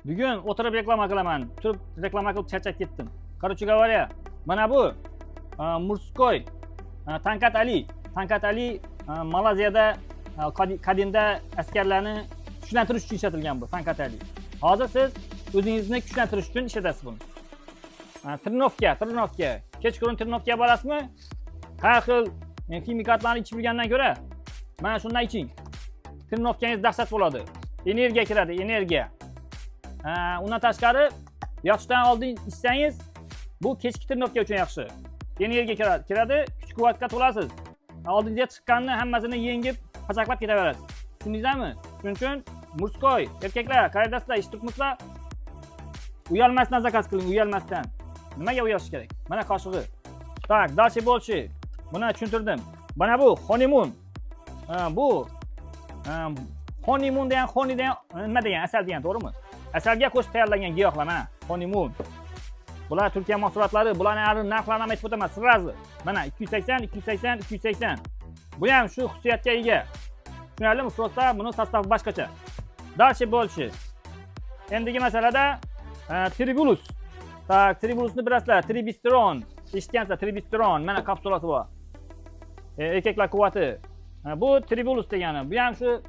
Bugun o'tirib reklama qilaman. Turib reklama qilib charchab ketdim. Короче говоря, mana bu Murskoy Tankat Ali. Tankat Ali Malayziyada qadimda askarlarni kuchlantirish uchun ishlatilgan bu Tankat Ali. Hozir siz o'zingizni kuchlantirish uchun ishlatasiz buni. Trenovka. Kechqurun trenovka borasizmi? Har xil ximikatlarni ichib yurgandan ko'ra, mana shundan iching. Trenovkangiz dahshat bo'ladi. Energiya kiradi, energiya. Undan tashqari, yotishdan oldin ichsangiz, bu kechki trenovka uchun yaxshi. Energiya kiradi, kuch-quvvatga to'lasiz. Oldingizga chiqqanni hammasini yengib, pachaqlab ketaverasiz. Tushundingizmi? Shuning uchun Murskoy erkaklar, qaydasizlar, eshitibmisizlar? Uyalmasdan zakaz qiling, uyalmasdan. Nimaga uyalish kerak? Mana qoshig'i. Tak, dalshi bo'lshi. Buni tushuntirdim. Mana bu honeymoon. Bu honeymoon degan honey degan nima degan? Asal degan, to'g'rimi? Asalga qo'shib tayyorlangan giyohlar mana honeymoon. Bular Turkiya mahsulotlari, bularning narxlarini aytib o'taman sirrazi. Mana 280. Bu ham shu xususiyatga ega. Tushunarlimi? Просто buni sostavi boshqacha. Dalshi bo'lshi. Endigi masalada tribulus. Tak, tribulusni bilasizlar, tribisteron. Eshitgansizlar, tribisteron. Mana kapsulasi bor. Erkaklar quvvati. Bu tribulus degani. Bu ham shu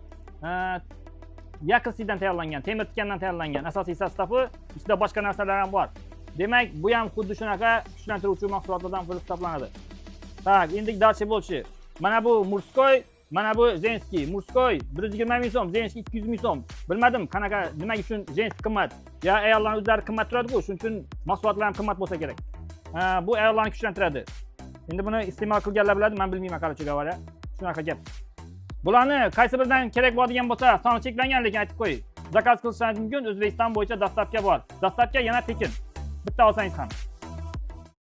yakrsidan tayyorlangan, temir tikandan tayyorlangan asosiy sostavi, ichida boshqa narsalar ham bor. Demak, bu ham xuddi shunaqa kuchlantiruvchi mahsulotlardan biri hisoblanadi. Tak, endi dalshi bo'lshi. Mana bu Murskoy, mana bu Zenskiy. Murskoy 120 ming so'm, Zenskiy 200 ming so'm. Bilmadim, qanaqa, nima uchun Zenskiy qimmat. Ya ayollarning o'zlari qimmat turadi-ku, shuning uchun mahsulotlar ham qimmat bo'lsa kerak. Bu ayollarni kuchlantiradi. Endi buni iste'mol qilganlar biladi, men bilmayman, короче говоря. Shunaqa gap. Bularni qaysi biridan kerak bo'ladigan bo'lsa, soni cheklangan, lekin aytib qo'ying. Zakaz qilishingiz mumkin, O'zbekiston bo'yicha dastavka bor. Dastavka yana tekin. Bitta olsangiz ham.